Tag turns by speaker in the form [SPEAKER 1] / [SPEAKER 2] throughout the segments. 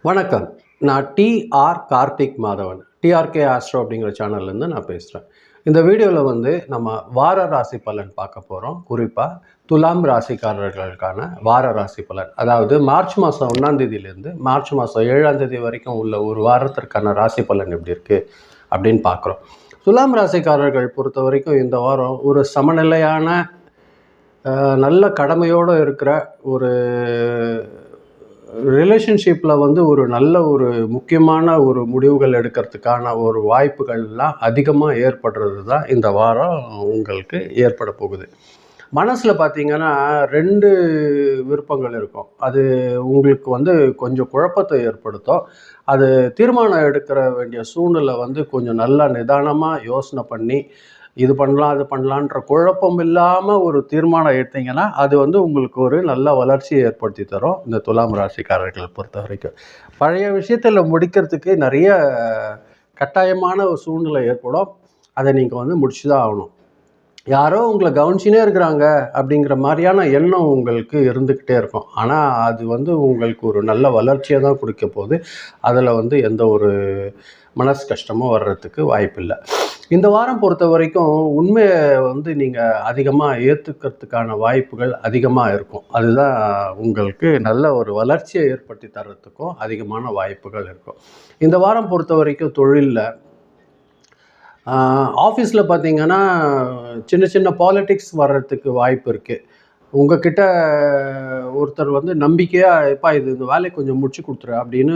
[SPEAKER 1] வணக்கம். நான் T R Karthik Madhavan. T R K Astro அப்படிங்கிற சேனல்லேருந்து நான் பேசுகிறேன். இந்த வீடியோவில் நம்ம வார ராசி பலன் பார்க்க போகிறோம். குறிப்பாக துலாம் ராசிக்காரர்களுக்கான வார ராசி பலன். அதாவது மார்ச் மாதம் 1ஆம் தேதியிலேருந்து மார்ச் மாதம் 7ஆம் தேதி வரைக்கும் உள்ள ஒரு வாரத்திற்கான ராசி பலன் எப்படி இருக்குது அப்படின்னு பார்க்குறோம். துலாம் ராசிக்காரர்கள் பொறுத்த வரைக்கும் இந்த வாரம் ஒரு சமநிலையான நல்ல கடமையோடு இருக்கிற ஒரு ரிலேஷன்ஷிப்பில் ஒரு நல்ல ஒரு முக்கியமான ஒரு முடிவுகள் எடுக்கிறதுக்கான ஒரு வாய்ப்புகள்லாம் அதிகமாக ஏற்படுறது தான் இந்த வாரம் உங்களுக்கு ஏற்பட போகுது. மனசில் பார்த்திங்கன்னா 2 விருப்பங்கள் இருக்கும். அது உங்களுக்கு கொஞ்சம் குழப்பத்தை ஏற்படுத்தும். அது தீர்மானம் எடுக்கிற வேண்டிய சூழ்நிலை கொஞ்சம் நல்லா நிதானமாக யோசனை பண்ணி இது பண்ணலாம் அது பண்ணலான்ற குழப்பம் இல்லாமல் ஒரு தீர்மானம் எடுத்தீங்கன்னா அது உங்களுக்கு ஒரு நல்ல வளர்ச்சியை ஏற்படுத்தி தரும். இந்த துலாம் ராசிக்காரர்களை பொறுத்த வரைக்கும் பழைய விஷயத்தில் முடிக்கிறதுக்கு நிறைய கட்டாயமான ஒரு சூழ்நிலை ஏற்படும். அதை நீங்கள் முடிச்சு தான் ஆகணும். யாரோ உங்களை கவனிச்சினே இருக்கிறாங்க அப்படிங்கிற மாதிரியான எண்ணம் உங்களுக்கு இருந்துக்கிட்டே இருக்கும். ஆனால் அது உங்களுக்கு ஒரு நல்ல வளர்ச்சியை தான் கொடுக்க போகுது. அதில் எந்த ஒரு மனசு கஷ்டமும் வர்றதுக்கு வாய்ப்பில்லை. இந்த வாரம் பொறுத்த வரைக்கும் உண்மையை நீங்கள் அதிகமாக ஏற்றுக்கிறதுக்கான வாய்ப்புகள் அதிகமாக இருக்கும். அதுதான் உங்களுக்கு நல்ல ஒரு வளர்ச்சியை ஏற்படுத்தி தர்றதுக்கும் அதிகமான வாய்ப்புகள் இருக்கும். இந்த வாரம் பொறுத்த வரைக்கும் தொழிலில் ஆஃபீஸில் பார்த்திங்கன்னா சின்ன சின்ன பாலிட்டிக்ஸ் வர்றதுக்கு வாய்ப்பு இருக்குது. உங்ககிட்ட ஒருத்தர் நம்பிக்கையாக எப்பா இந்த வேலையை கொஞ்சம் முடிச்சு கொடுத்துரு அப்படின்னு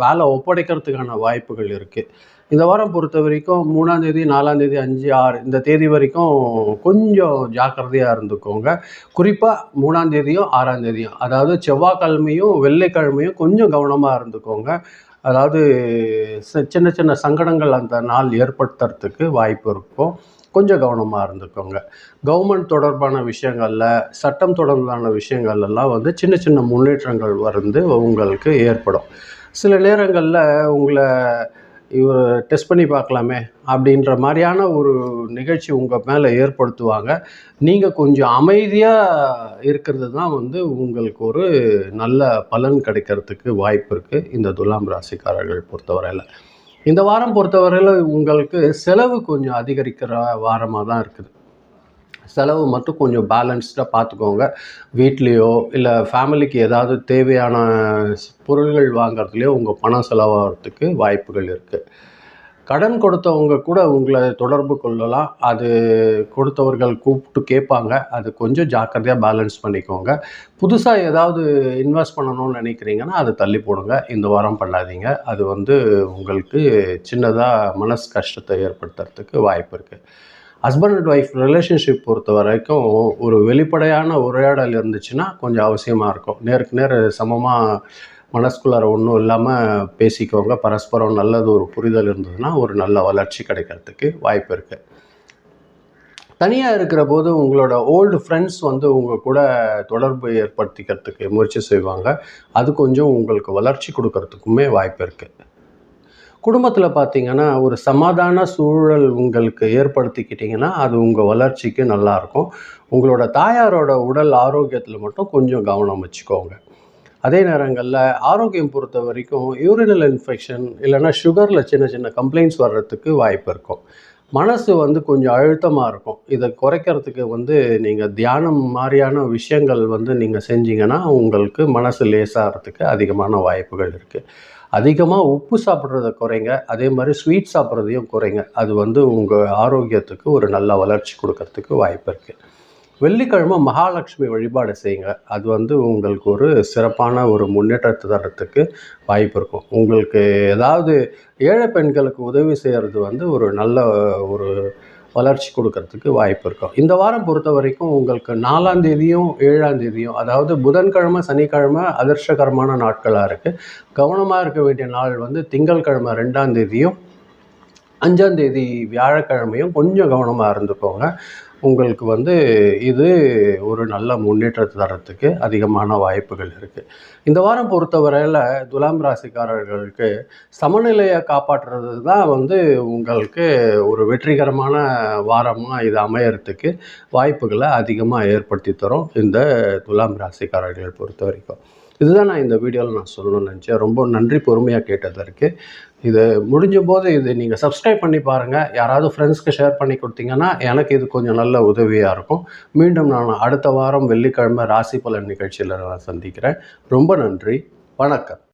[SPEAKER 1] வேலை ஒப்படைக்கிறதுக்கான வாய்ப்புகள் இருக்குது. இந்த வாரம் பொறுத்த வரைக்கும் 3ஆம் தேதி 4ஆம் தேதி 5 6 இந்த தேதி வரைக்கும் கொஞ்சம் ஜாக்கிரதையாக இருந்துக்கோங்க. குறிப்பாக 3ஆம் தேதியும் 6ஆம் தேதியும், அதாவது செவ்வாய்க்கிழமையும் வெள்ளிக்கிழமையும் கொஞ்சம் கவனமாக இருந்துக்கோங்க. அதாவது சின்ன சின்ன சங்கடங்கள் அந்த நாள் ஏற்படுத்துறதுக்கு வாய்ப்பு இருக்கும். கொஞ்சம் கவனமாக இருந்துக்கோங்க. கவர்மெண்ட் தொடர்பான விஷயங்களில், சட்டம் தொடர்பான விஷயங்கள்லாம் சின்ன சின்ன முன்னேற்றங்கள் உங்களுக்கு ஏற்படும். சில நேரங்களில் உங்களை இவர் டெஸ்ட் பண்ணி பார்க்கலாமே அப்படின்ற மாதிரியான ஒரு நிகழ்ச்சி உங்கள் மேலே ஏற்படுத்துவாங்க. நீங்கள் கொஞ்சம் அமைதியாக இருக்கிறது தான் உங்களுக்கு ஒரு நல்ல பலன் கிடைக்கிறதுக்கு வாய்ப்பு இருக்குது இந்த துலாம் ராசிக்காரர்கள் பொறுத்தவரையில். இந்த வாரம் பொறுத்தவரையில் உங்களுக்கு செலவு கொஞ்சம் அதிகரிக்கிற வாரமாக தான் இருக்குது. செலவு மட்டும் கொஞ்சம் பேலன்ஸ்டாக பார்த்துக்கோங்க. வீட்லேயோ இல்லை ஃபேமிலிக்கு ஏதாவது தேவையான பொருள்கள் வாங்கிறதுலையோ உங்கள் பணம் செலவாகிறதுக்கு வாய்ப்புகள் இருக்குது. கடன் கொடுத்தவங்க கூட உங்களை தொடர்பு கொள்ளலாம். அது கொடுத்தவர்கள் கூப்பிட்டு கேட்பாங்க. அது கொஞ்சம் ஜாக்கிரதையாக பேலன்ஸ் பண்ணிக்கோங்க. புதுசாக ஏதாவது இன்வெஸ்ட் பண்ணணும்னு நினைக்கிறீங்கன்னா அதை தள்ளி போடுங்க. இந்த வாரம் பண்ணாதீங்க. அது உங்களுக்கு சின்னதாக மனசு கஷ்டத்தை ஏற்படுத்துறதுக்கு வாய்ப்பு இருக்குது. ஹஸ்பண்ட் அண்ட் ஒய்ஃப் ரிலேஷன்ஷிப் பொறுத்த வரைக்கும் ஒரு வெளிப்படையான உரையாடல் இருந்துச்சுன்னா கொஞ்சம் அவசியமாக இருக்கும். நேருக்கு நேர் சமமாக மனசுக்குள்ளார ஒன்றும் இல்லாமல் பேசிக்கோங்க. பரஸ்பரம் நல்லது ஒரு புரிதல் இருந்ததுன்னா ஒரு நல்ல வளர்ச்சி கிடைக்கிறதுக்கு வாய்ப்பு இருக்குது. தனியாக இருக்கிற போது உங்களோட ஓல்டு ஃப்ரெண்ட்ஸ் உங்கள் கூட தொடர்பு ஏற்படுத்திக்கிறதுக்கு முயற்சி செய்வாங்க. அது கொஞ்சம் உங்களுக்கு வளர்ச்சி கொடுக்கறதுக்குமே வாய்ப்பு இருக்குது. குடும்பத்தில் பார்த்திங்கன்னா ஒரு சமாதான சூழல் உங்களுக்கு ஏற்படுத்திக்கிட்டிங்கன்னா அது உங்கள் வளர்ச்சிக்கு நல்லாயிருக்கும். உங்களோட தாயாரோட உடல் ஆரோக்கியத்தில் மட்டும் கொஞ்சம் கவனம் வச்சுக்கோங்க. அதே நேரங்களில் ஆரோக்கியம் பொறுத்த வரைக்கும் யூரினல் இன்ஃபெக்ஷன் இல்லைன்னா சுகரில் சின்ன சின்ன கம்ப்ளைண்ட்ஸ் வர்றதுக்கு வாய்ப்பு இருக்கும். மனசு கொஞ்சம் அழுத்தமாக இருக்கும். இதை குறைக்கிறதுக்கு நீங்கள் தியானம் மாதிரியான விஷயங்கள் நீங்கள் செஞ்சீங்கன்னா உங்களுக்கு மனசு லேசாகிறதுக்கு அதிகமான வாய்ப்புகள் இருக்குது. அதிகமாக உப்பு சாப்பிட்றத குறைங்க. அதே மாதிரி ஸ்வீட் சாப்பிட்றதையும் குறைங்க. அது உங்கள் ஆரோக்கியத்துக்கு ஒரு நல்ல வளர்ச்சி கொடுக்கறதுக்கு வாய்ப்பு இருக்குது. வெள்ளிக்கிழமை மகாலட்சுமி வழிபாடு செய்யுங்க. அது உங்களுக்கு ஒரு சிறப்பான ஒரு முன்னேற்றத்தை தரத்துக்கு வாய்ப்பு இருக்கும். உங்களுக்கு ஏதாவது ஏழை பெண்களுக்கு உதவி செய்கிறது ஒரு நல்ல ஒரு வளர்ச்சி கொடுக்கறதுக்கு வாய்ப்பு இருக்கும். இந்த வாரம் பொறுத்த வரைக்கும் உங்களுக்கு 4ஆம் தேதியும் 7ஆம் தேதியும், அதாவது புதன்கிழமை சனிக்கிழமை அதிர்ஷ்டகரமான நாட்களாக இருக்குது. கவனமாக இருக்க வேண்டிய நாள் திங்கட்கிழமை 2ஆம் தேதியும் 5ஆம் தேதி வியாழக்கிழமையும் கொஞ்சம் கவனமாக இருந்துக்கோங்க. உங்களுக்கு இது ஒரு நல்ல முன்னேற்றத்தை தரத்துக்கு அதிகமான வாய்ப்புகள் இருக்குது. இந்த வாரம் பொறுத்தவரையில் துலாம் ராசிக்காரர்களுக்கு சமநிலையை காப்பாற்றுறது தான் உங்களுக்கு ஒரு வெற்றிகரமான வாரமாக இது அமையறதுக்கு வாய்ப்புகளை அதிகமாக ஏற்படுத்தி தரும் இந்த துலாம் ராசிக்காரர்கள் பொறுத்த வரைக்கும். இதுதான் நான் இந்த வீடியோவில் நான் சொல்லணும்னு நினச்சேன். ரொம்ப நன்றி பொறுமையாக கேட்டதற்கு. இது முடிஞ்ச போது இது நீங்கள் சப்ஸ்கிரைப் பண்ணி பாருங்கள். யாராவது ஃப்ரெண்ட்ஸ்க்கு ஷேர் பண்ணி கொடுத்தீங்கன்னா எனக்கு இது கொஞ்சம் நல்ல உதவியாக இருக்கும். மீண்டும் நான் அடுத்த வாரம் வெள்ளிக்கிழமை ராசி பலன் நிகழ்ச்சியில் நான் சந்திக்கிறேன். ரொம்ப நன்றி. வணக்கம்.